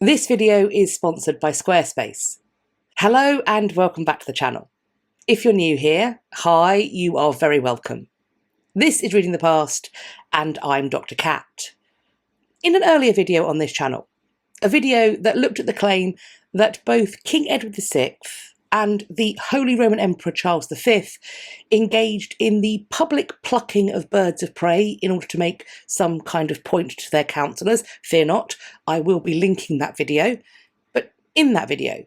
This video is sponsored by Squarespace. Hello and welcome back to the channel. If you're new here, hi, you are very welcome. This is Reading the Past and I'm Dr. Cat. In an earlier video on this channel, a video that looked at the claim that both King Edward VI and the Holy Roman Emperor Charles V engaged in the public plucking of birds of prey in order to make some kind of point to their counsellors. Fear not, I will be linking that video. But in that video,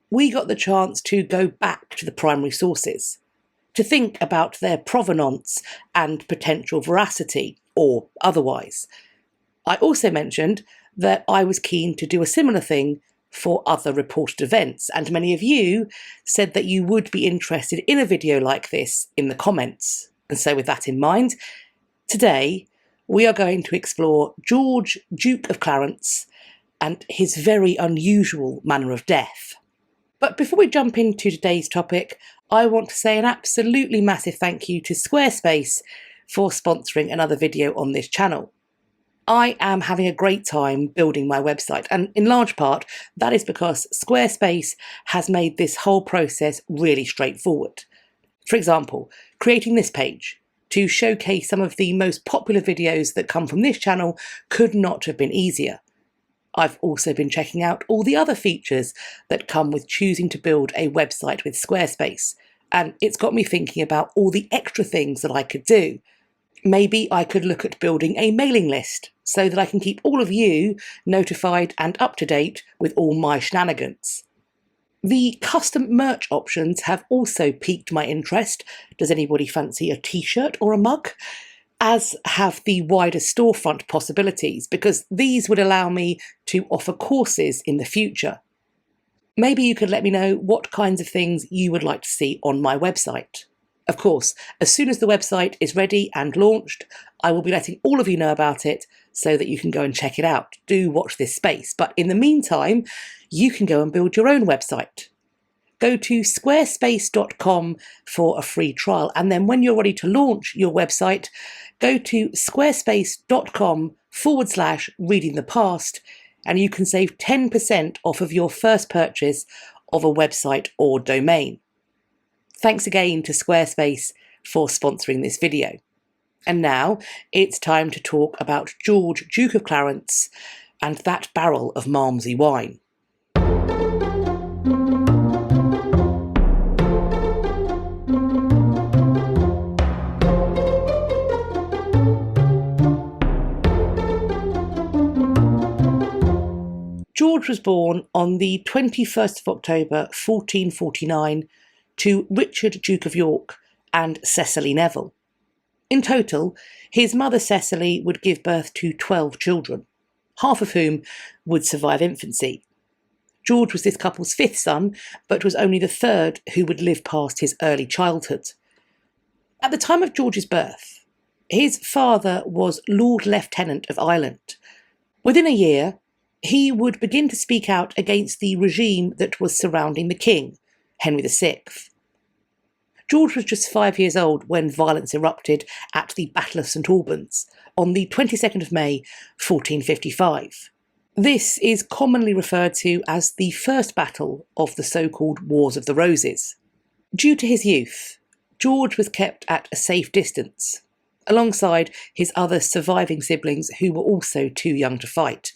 we got the chance to go back to the primary sources, to think about their provenance and potential veracity, or otherwise. I also mentioned that I was keen to do a similar thing for other reported events, and many of you said that you would be interested in a video like this in the comments. And so with that in mind, today we are going to explore George, Duke of Clarence, and his very unusual manner of death. But before we jump into today's topic, I want to say an absolutely massive thank you to Squarespace for sponsoring another video on this channel. I am having a great time building my website, and in large part that is because Squarespace has made this whole process really straightforward. For example, creating this page to showcase some of the most popular videos that come from this channel could not have been easier. I've also been checking out all the other features that come with choosing to build a website with Squarespace, and it's got me thinking about all the extra things that I could do. Maybe I could look at building a mailing list so that I can keep all of you notified and up to date with all my shenanigans. The custom merch options have also piqued my interest. Does anybody fancy a t-shirt or a mug? As have the wider storefront possibilities, because these would allow me to offer courses in the future. Maybe you could let me know what kinds of things you would like to see on my website. Of course, as soon as the website is ready and launched, I will be letting all of you know about it so that you can go and check it out. Do watch this space. But in the meantime, you can go and build your own website. Go to squarespace.com for a free trial. And then when you're ready to launch your website, go to squarespace.com/readingthepast and you can save 10% off of your first purchase of a website or domain. Thanks again to Squarespace for sponsoring this video. And now it's time to talk about George, Duke of Clarence, and that barrel of Malmsey wine. George was born on the 21st of October 1449 to Richard, Duke of York, and Cecily Neville. In total, his mother Cecily would give birth to 12 children, half of whom would survive infancy. George was this couple's fifth son, but was only the third who would live past his early childhood. At the time of George's birth, his father was Lord Lieutenant of Ireland. Within a year, he would begin to speak out against the regime that was surrounding the king, Henry VI. George was just 5 years old when violence erupted at the Battle of St Albans on the 22nd of May 1455. This is commonly referred to as the first battle of the so-called Wars of the Roses. Due to his youth, George was kept at a safe distance, alongside his other surviving siblings who were also too young to fight.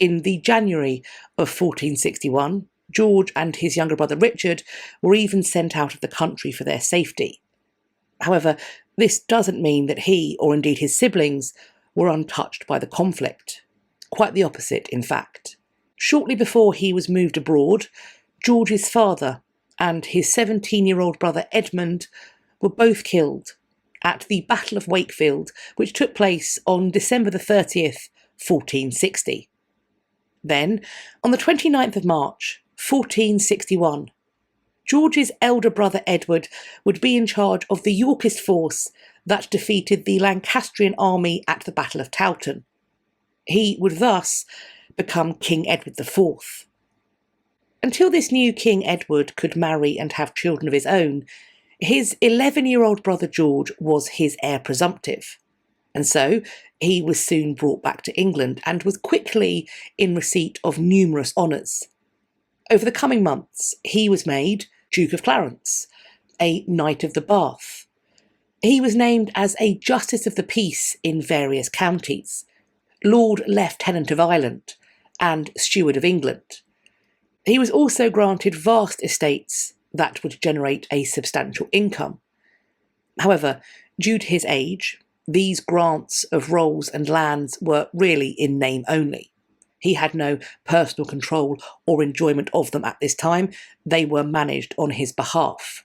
In the January of 1461, George and his younger brother Richard were even sent out of the country for their safety. However, this doesn't mean that he, or indeed his siblings, were untouched by the conflict. Quite the opposite, in fact. Shortly before he was moved abroad, George's father and his 17-year-old brother Edmund were both killed at the Battle of Wakefield, which took place on December the 30th, 1460. Then, on the 29th of March, 1461, George's elder brother Edward would be in charge of the Yorkist force that defeated the Lancastrian army at the Battle of Towton. He would thus become King Edward IV. Until this new King Edward could marry and have children of his own, his 11-year-old brother George was his heir presumptive. and so he was soon brought back to England and was quickly in receipt of numerous honours. Over the coming months, he was made Duke of Clarence, a Knight of the Bath. He was named as a Justice of the Peace in various counties, Lord Lieutenant of Ireland, and Steward of England. He was also granted vast estates that would generate a substantial income. However, due to his age, these grants of roles and lands were really in name only. He had no personal control or enjoyment of them at this time. They were managed on his behalf.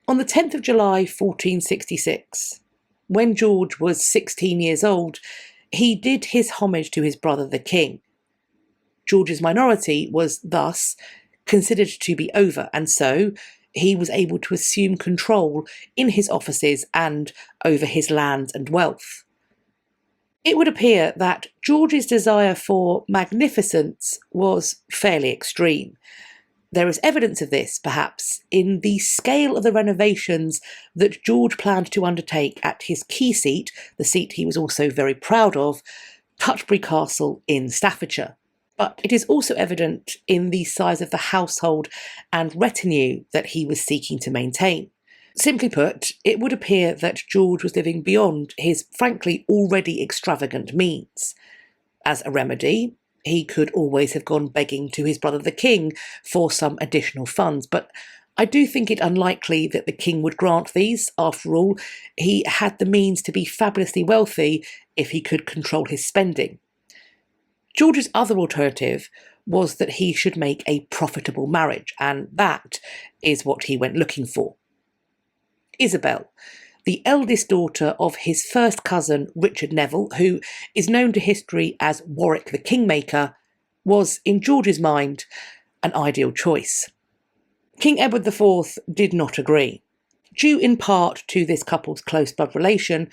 On the 10th of July 1466, when George was 16 years old, he did his homage to his brother the king. George's minority was thus considered to be over, and so he was able to assume control in his offices and over his lands and wealth. It would appear that George's desire for magnificence was fairly extreme. There is evidence of this, perhaps, in the scale of the renovations that George planned to undertake at his key seat, the seat he was also very proud of, Tutbury Castle in Staffordshire. But it is also evident in the size of the household and retinue that he was seeking to maintain. Simply put, it would appear that George was living beyond his frankly already extravagant means. As a remedy, he could always have gone begging to his brother the king for some additional funds, but I do think it unlikely that the king would grant these. After all, he had the means to be fabulously wealthy if he could control his spending. George's other alternative was that he should make a profitable marriage, and that is what he went looking for. Isabel, the eldest daughter of his first cousin Richard Neville, who is known to history as Warwick the Kingmaker, was, in George's mind, an ideal choice. King Edward IV did not agree, due in part to this couple's close blood relation,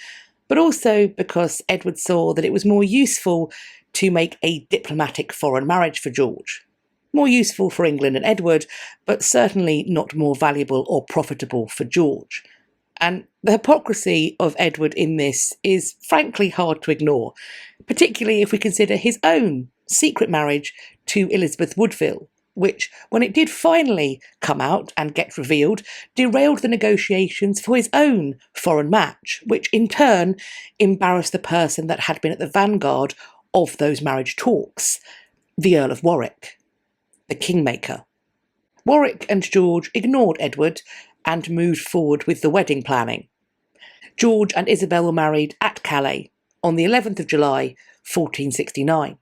but also because Edward saw that it was more useful to make a diplomatic foreign marriage for George. More useful for England and Edward, but certainly not more valuable or profitable for George. And the hypocrisy of Edward in this is frankly hard to ignore, particularly if we consider his own secret marriage to Elizabeth Woodville, which, when it did finally come out and get revealed, derailed the negotiations for his own foreign match, which in turn embarrassed the person that had been at the vanguard of those marriage talks, the Earl of Warwick, the Kingmaker. Warwick and George ignored Edward and moved forward with the wedding planning. George and Isabel were married at Calais on the 11th of July 1469.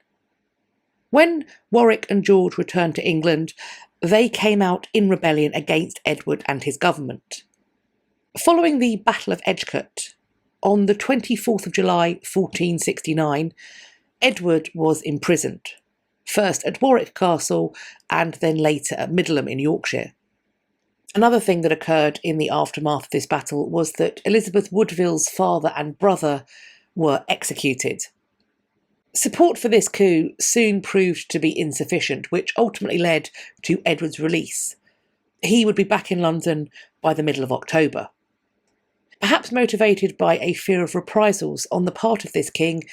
When Warwick and George returned to England, they came out in rebellion against Edward and his government. Following the Battle of Edgecote, on the 24th of July 1469, Edward was imprisoned, first at Warwick Castle and then later at Middleham in Yorkshire. Another thing that occurred in the aftermath of this battle was that Elizabeth Woodville's father and brother were executed. Support for this coup soon proved to be insufficient, which ultimately led to Edward's release. He would be back in London by the middle of October. Perhaps motivated by a fear of reprisals on the part of this king,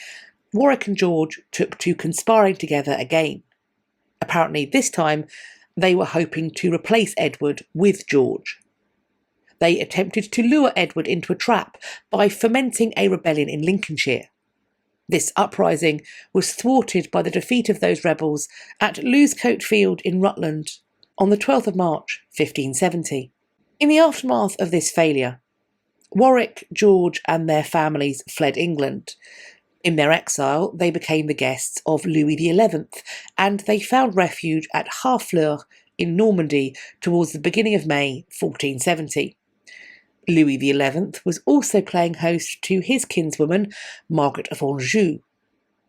Warwick and George took to conspiring together again. Apparently this time they were hoping to replace Edward with George. They attempted to lure Edward into a trap by fomenting a rebellion in Lincolnshire. This uprising was thwarted by the defeat of those rebels at Losecoat Field in Rutland on the 12th of March 1570. In the aftermath of this failure, Warwick, George and their families fled England. In their exile, they became the guests of Louis XI, and they found refuge at Harfleur in Normandy towards the beginning of May 1470. Louis XI was also playing host to his kinswoman, Margaret of Anjou,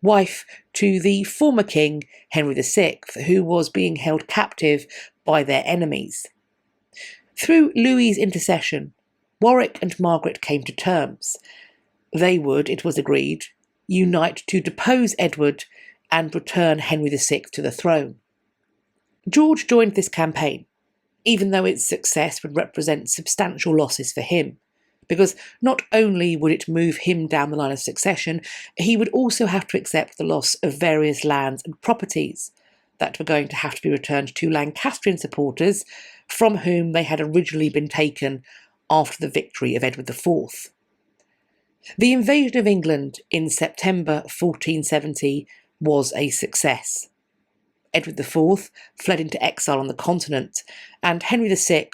wife to the former king, Henry VI, who was being held captive by their enemies. Through Louis's intercession, Warwick and Margaret came to terms. They would, it was agreed, unite to depose Edward and return Henry VI to the throne. George joined this campaign, even though its success would represent substantial losses for him. because not only would it move him down the line of succession, he would also have to accept the loss of various lands and properties that were going to have to be returned to Lancastrian supporters from whom they had originally been taken after the victory of Edward IV. The invasion of England in September 1470 was a success. Edward IV fled into exile on the continent, and Henry VI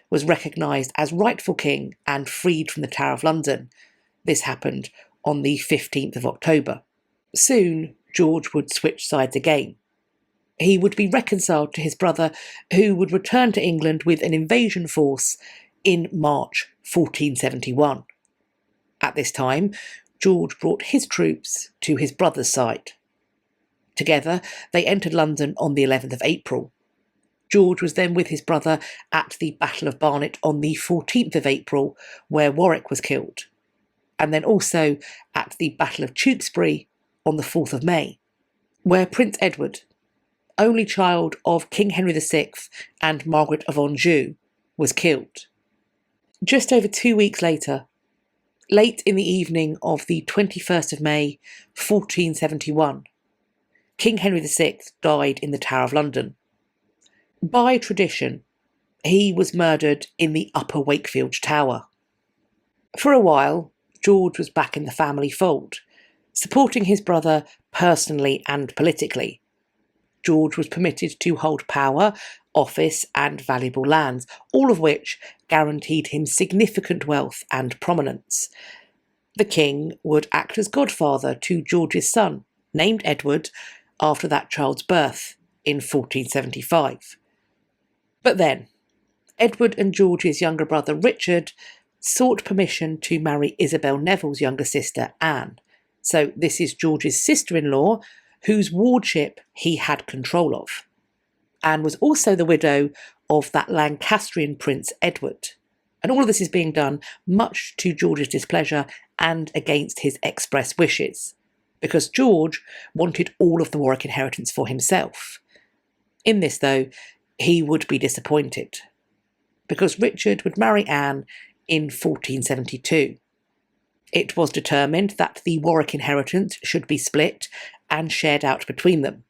was recognised as rightful king and freed from the Tower of London. This happened on the 15th of October. Soon, George would switch sides again. He would be reconciled to his brother, who would return to England with an invasion force in March 1471. At this time, George brought his troops to his brother's side. Together, they entered London on the 11th of April. George was then with his brother at the Battle of Barnet on the 14th of April, where Warwick was killed, and then also at the Battle of Tewkesbury on the 4th of May, where Prince Edward, only child of King Henry VI and Margaret of Anjou, was killed. Just over 2 weeks later, late in the evening of the 21st of May, 1471, King Henry VI died in the Tower of London. By tradition, he was murdered in the Upper Wakefield Tower. For a while, George was back in the family fold, supporting his brother personally and politically. George was permitted to hold power, office, and valuable lands, all of which guaranteed him significant wealth and prominence. The king would act as godfather to George's son, named Edward, after that child's birth in 1475. But then, Edward and George's younger brother Richard sought permission to marry Isabel Neville's younger sister Anne. So this is George's sister-in-law, whose wardship he had control of. Anne was also the widow of that Lancastrian Prince Edward. And all of this is being done much to George's displeasure and against his express wishes, because George wanted all of the Warwick inheritance for himself. In this, though, he would be disappointed, because Richard would marry Anne in 1472. It was determined that the Warwick inheritance should be split and shared out between them.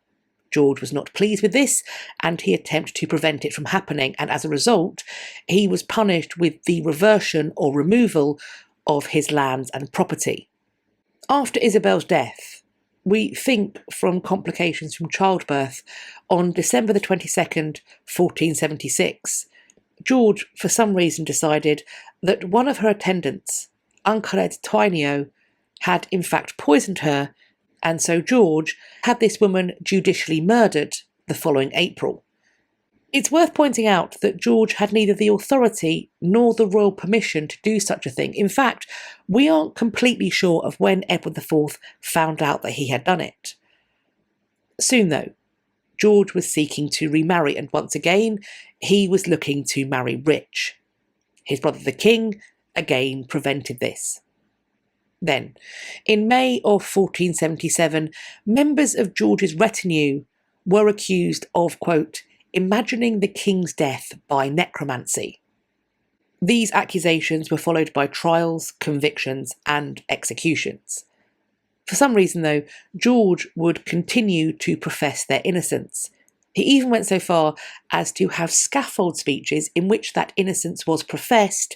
George was not pleased with this, and he attempted to prevent it from happening, and as a result, he was punished with the reversion or removal of his lands and property. After Isabel's death, we think from complications from childbirth, on December the 22nd, 1476, George, for some reason, decided that one of her attendants, Ancaret Twynio, had in fact poisoned her, and so George had this woman judicially murdered the following April. It's worth pointing out that George had neither the authority nor the royal permission to do such a thing. In fact, we aren't completely sure of when Edward IV found out that he had done it. Soon, though, George was seeking to remarry, and once again, he was looking to marry rich. His brother the king again prevented this. Then, in May of 1477, members of George's retinue were accused of, quote, imagining the king's death by necromancy. These accusations were followed by trials, convictions, and executions. For some reason, though, George would continue to profess their innocence. He even went so far as to have scaffold speeches in which that innocence was professed,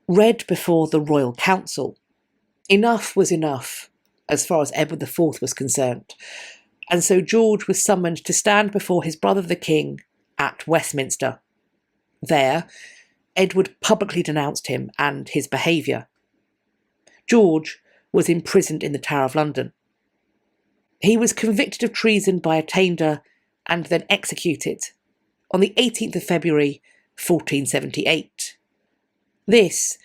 read before the royal council. Enough was enough, as far as Edward IV was concerned, and so George was summoned to stand before his brother the king at Westminster. There, Edward publicly denounced him and his behaviour. George was imprisoned in the Tower of London. He was convicted of treason by attainder and then executed on the 18th of February 1478. This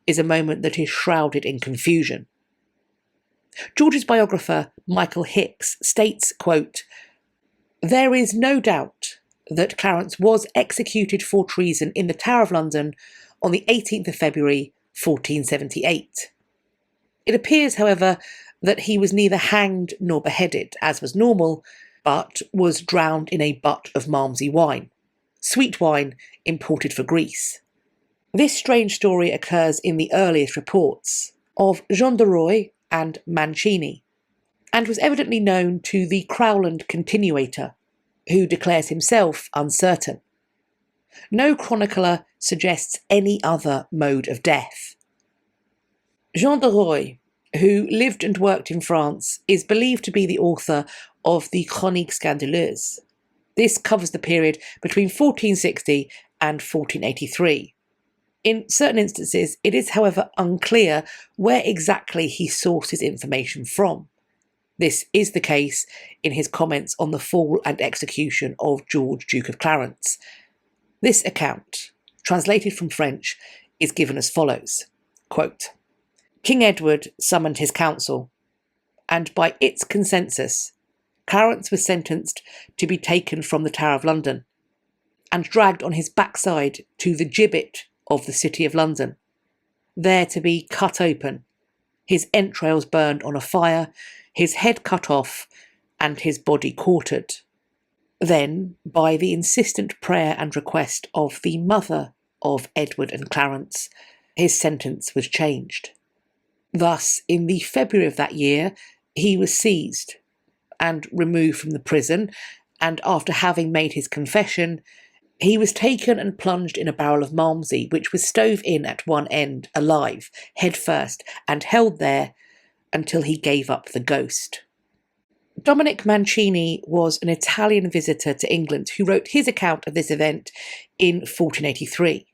is a moment that is shrouded in confusion. George's biographer, Michael Hicks, states, quote, there is no doubt that Clarence was executed for treason in the Tower of London on the 18th of February 1478. It appears, however, that he was neither hanged nor beheaded, as was normal, but was drowned in a butt of Malmsey wine, sweet wine imported for Greece. This strange story occurs in the earliest reports of Jean de Wavrin and Mancini, and was evidently known to the Crowland continuator, who declares himself uncertain. No chronicler suggests any other mode of death. Jean de Wavrin, who lived and worked in France, is believed to be the author of the Chroniques scandaleuses. This covers the period between 1460 and 1483. In certain instances, it is, however, unclear where exactly he sourced his information from. This is the case in his comments on the fall and execution of George, Duke of Clarence. This account, translated from French, is given as follows, quote, King Edward summoned his council, and by its consensus, Clarence was sentenced to be taken from the Tower of London and dragged on his backside to the gibbet of the City of London, there to be cut open, his entrails burned on a fire, his head cut off, and his body quartered. Then, by the insistent prayer and request of the mother of Edward and Clarence, his sentence was changed. Thus, in the February of that year, he was seized and removed from the prison, and after having made his confession, he was taken and plunged in a barrel of Malmsey, which was stove in at one end, alive, head first, and held there until he gave up the ghost. Dominic Mancini was an Italian visitor to England who wrote his account of this event in 1483.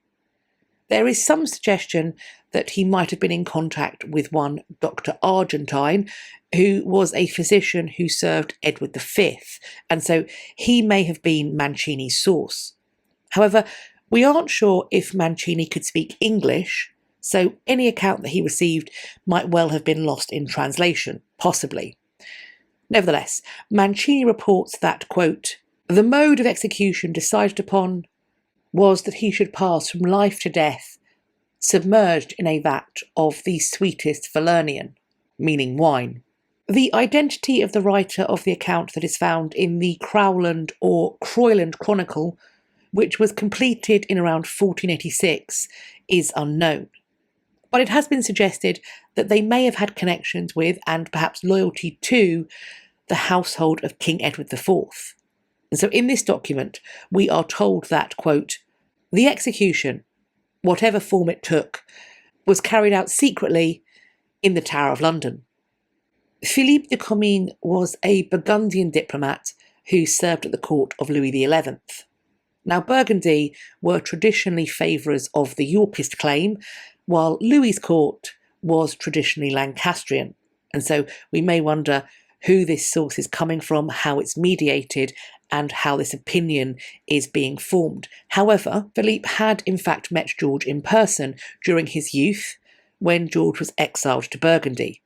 There is some suggestion that he might have been in contact with one Dr. Argentine, who was a physician who served Edward V, and so he may have been Mancini's source. However, we aren't sure if Mancini could speak English, so any account that he received might well have been lost in translation, possibly. Nevertheless, Mancini reports that, quote, the mode of execution decided upon was that he should pass from life to death, submerged in a vat of the sweetest Falernian, meaning wine. The identity of the writer of the account that is found in the Crowland or Croyland Chronicle, which was completed in around 1486, is unknown. But it has been suggested that they may have had connections with, and perhaps loyalty to, the household of King Edward IV. And so in this document, we are told that, quote, the execution, whatever form it took, was carried out secretly in the Tower of London. Philippe de Commines was a Burgundian diplomat who served at the court of Louis XI. Now, Burgundy were traditionally favourers of the Yorkist claim, while Louis's court was traditionally Lancastrian. And so we may wonder who this source is coming from, how it's mediated, and how this opinion is being formed. However, Philippe had in fact met George in person during his youth, when George was exiled to Burgundy.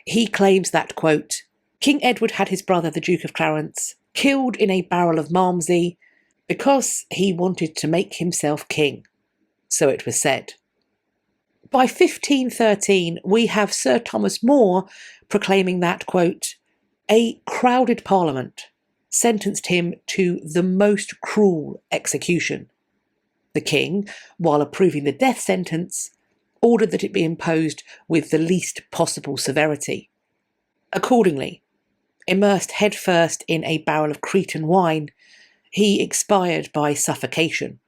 He claims that, quote, King Edward had his brother, the Duke of Clarence, killed in a barrel of Malmsey because he wanted to make himself king. So it was said. By 1513, we have Sir Thomas More proclaiming that, quote, a crowded parliament sentenced him to the most cruel execution. The king, while approving the death sentence, ordered that it be imposed with the least possible severity. Accordingly, immersed headfirst in a barrel of Cretan wine, he expired by suffocation.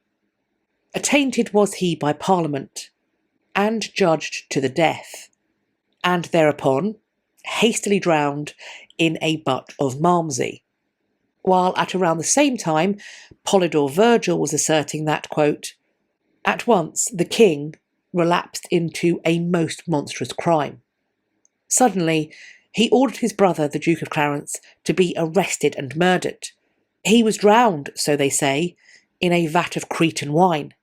Attainted was he by Parliament, and judged to the death, and thereupon hastily drowned in a butt of Malmsey. While at around the same time, Polydore Virgil was asserting that, quote, at once the king relapsed into a most monstrous crime. Suddenly, he ordered his brother, the Duke of Clarence, to be arrested and murdered. He was drowned, so they say, in a vat of Cretan wine.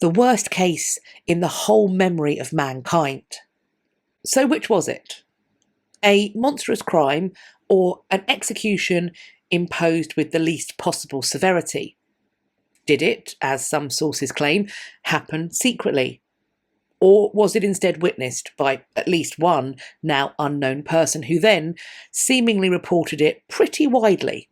The worst case in the whole memory of mankind. So which was it? A monstrous crime or an execution imposed with the least possible severity? Did it, as some sources claim, happen secretly? Or was it instead witnessed by at least one now unknown person who then seemingly reported it pretty widely?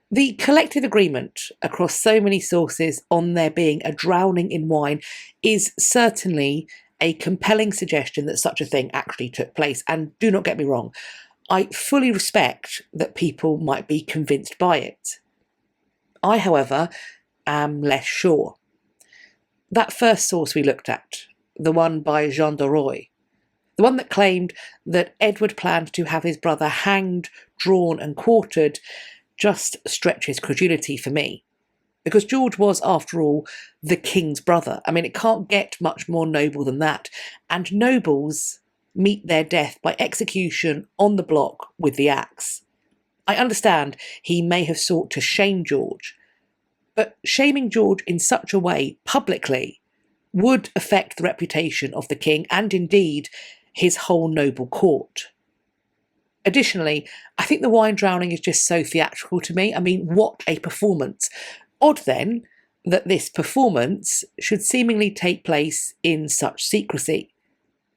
The collective agreement across so many sources on there being a drowning in wine is certainly a compelling suggestion that such a thing actually took place. And do not get me wrong, I fully respect that people might be convinced by it. I, however, am less sure. That first source we looked at, the one by Jean de Wavrin, the one that claimed that Edward planned to have his brother hanged, drawn and quartered, just stretches credulity for me. Because George was, after all, the king's brother. I mean, it can't get much more noble than that. And nobles meet their death by execution on the block with the axe. I understand he may have sought to shame George, but shaming George in such a way publicly would affect the reputation of the king and indeed his whole noble court. Additionally, I think the wine drowning is just so theatrical to me. I mean, what a performance. Odd then that this performance should seemingly take place in such secrecy,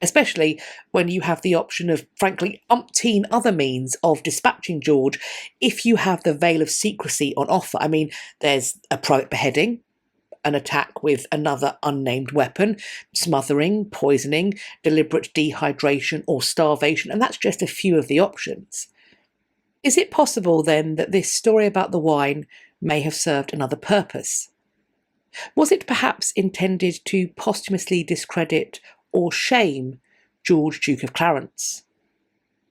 especially when you have the option of, frankly, umpteen other means of dispatching George if you have the veil of secrecy on offer. I mean, there's a private beheading, an attack with another unnamed weapon, smothering, poisoning, deliberate dehydration or starvation, and that's just a few of the options. Is it possible then that this story about the wine may have served another purpose? Was it perhaps intended to posthumously discredit or shame George, Duke of Clarence?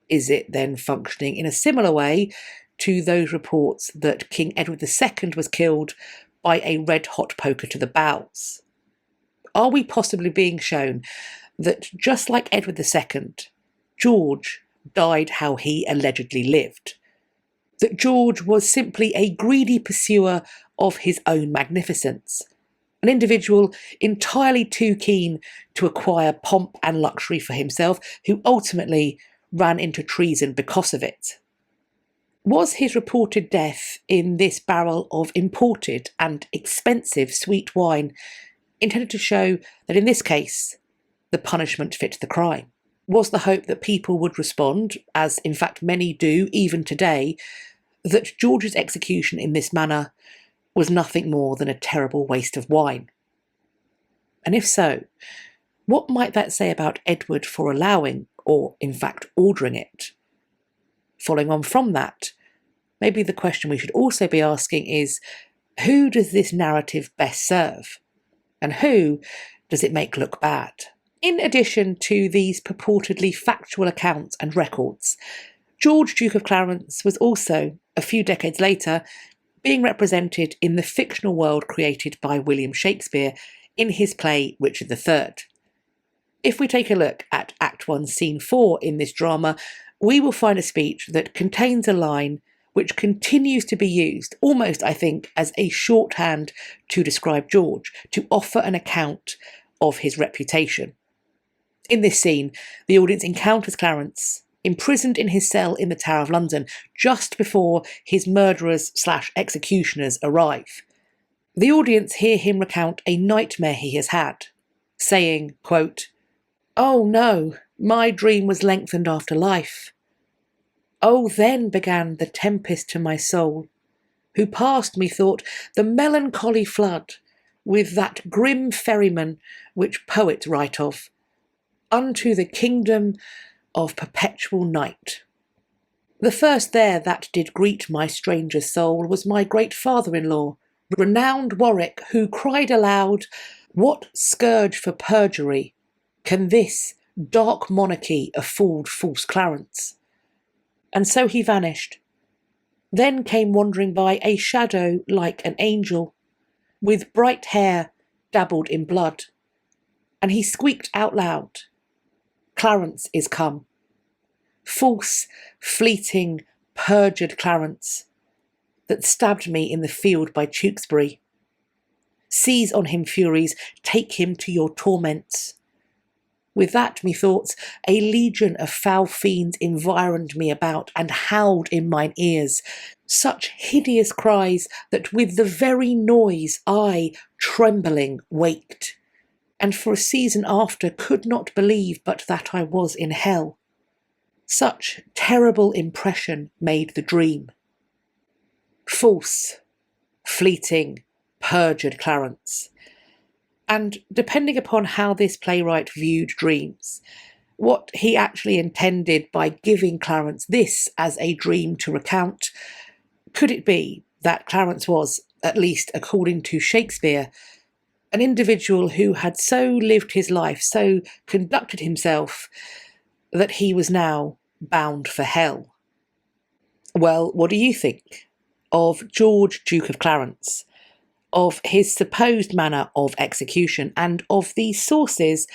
Is it then functioning in a similar way to those reports that King Edward II was killed by a red-hot poker to the bowels? Are we possibly being shown that, just like Edward II, George died how he allegedly lived? That George was simply a greedy pursuer of his own magnificence, an individual entirely too keen to acquire pomp and luxury for himself, who ultimately ran into treason because of it? Was his reported death in this barrel of imported and expensive sweet wine intended to show that in this case the punishment fit the crime? Was the hope that people would respond, as in fact many do even today, that George's execution in this manner was nothing more than a terrible waste of wine? And if so, what might that say about Edward for allowing, or in fact ordering it? Following on from that, maybe the question we should also be asking is, who does this narrative best serve? And who does it make look bad? In addition to these purportedly factual accounts and records, George, Duke of Clarence, was also, a few decades later, being represented in the fictional world created by William Shakespeare in his play Richard III. If we take a look at Act 1, Scene 4 in this drama, we will find a speech that contains a line which continues to be used, almost, I think, as a shorthand to describe George, to offer an account of his reputation. In this scene, the audience encounters Clarence, imprisoned in his cell in the Tower of London, just before his murderers/executioners arrive. The audience hear him recount a nightmare he has had, saying, quote, "Oh no, my dream was lengthened after life. Oh, then began the tempest to my soul, who passed, methought, the melancholy flood, with that grim ferryman which poets write of, unto the kingdom of perpetual night. The first there that did greet my stranger soul was my great father-in-law, renowned Warwick, who cried aloud, what scourge for perjury can this dark monarchy afford false Clarence? And so he vanished. Then came wandering by a shadow like an angel, with bright hair dabbled in blood, and he squeaked out loud, Clarence is come. False, fleeting, perjured Clarence, that stabbed me in the field by Tewkesbury. Seize on him, Furies, take him to your torments. With that, methought, a legion of foul fiends environed me about and howled in mine ears, such hideous cries that with the very noise I, trembling, waked, and for a season after could not believe but that I was in hell. Such terrible impression made the dream. false, fleeting, perjured Clarence. And depending upon how this playwright viewed dreams, what he actually intended by giving Clarence this as a dream to recount, could it be that Clarence was, at least according to Shakespeare, an individual who had so lived his life, so conducted himself, that he was now bound for hell? Well, what do you think of George, Duke of Clarence, of his supposed manner of execution, and of the sources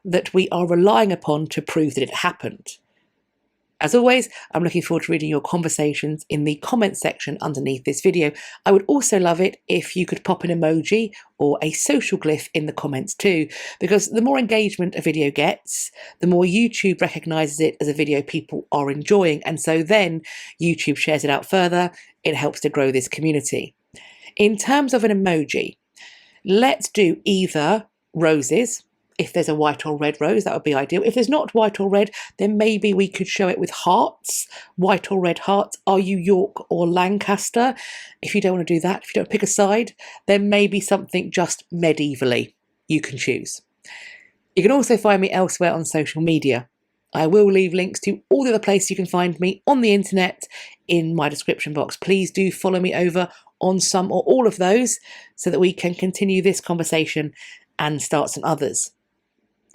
that we are relying upon to prove that it happened? As always, I'm looking forward to reading your conversations in the comments section underneath this video. I would also love it if you could pop an emoji or a social glyph in the comments too, because the more engagement a video gets, the more YouTube recognises it as a video people are enjoying, and so then YouTube shares it out further. It helps to grow this community. In terms of an emoji, let's do either roses. If there's a white or red rose, that would be ideal. If there's not white or red, then maybe we could show it with hearts, white or red hearts. Are you York or Lancaster? If you don't want to do that, if you don't pick a side, then maybe something just medievally. You can choose. You can also find me elsewhere on social media. I will leave links to all the other places you can find me on the internet in my description box. Please do follow me over on some or all of those so that we can continue this conversation and start some others.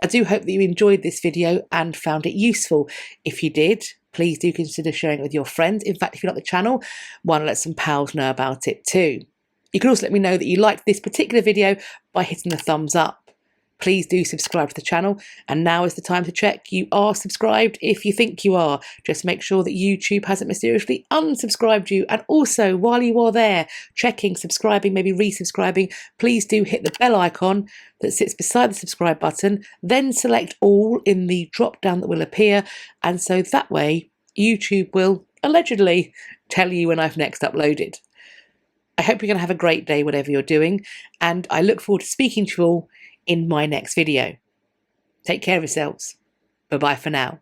I do hope that you enjoyed this video and found it useful. If you did, please do consider sharing it with your friends. In fact, if you like the channel, why not let some pals know about it too? You can also let me know that you liked this particular video by hitting the thumbs up. Please do subscribe to the channel, and now is the time to check you are subscribed if you think you are. Just make sure that YouTube hasn't mysteriously unsubscribed you, and also while you are there checking, subscribing, maybe resubscribing, please do hit the bell icon that sits beside the subscribe button, then select all in the drop down that will appear, and so that way YouTube will allegedly tell you when I've next uploaded. I hope you're going to have a great day whatever you're doing, and I look forward to speaking to you all in my next video. Take care of yourselves. Bye bye for now.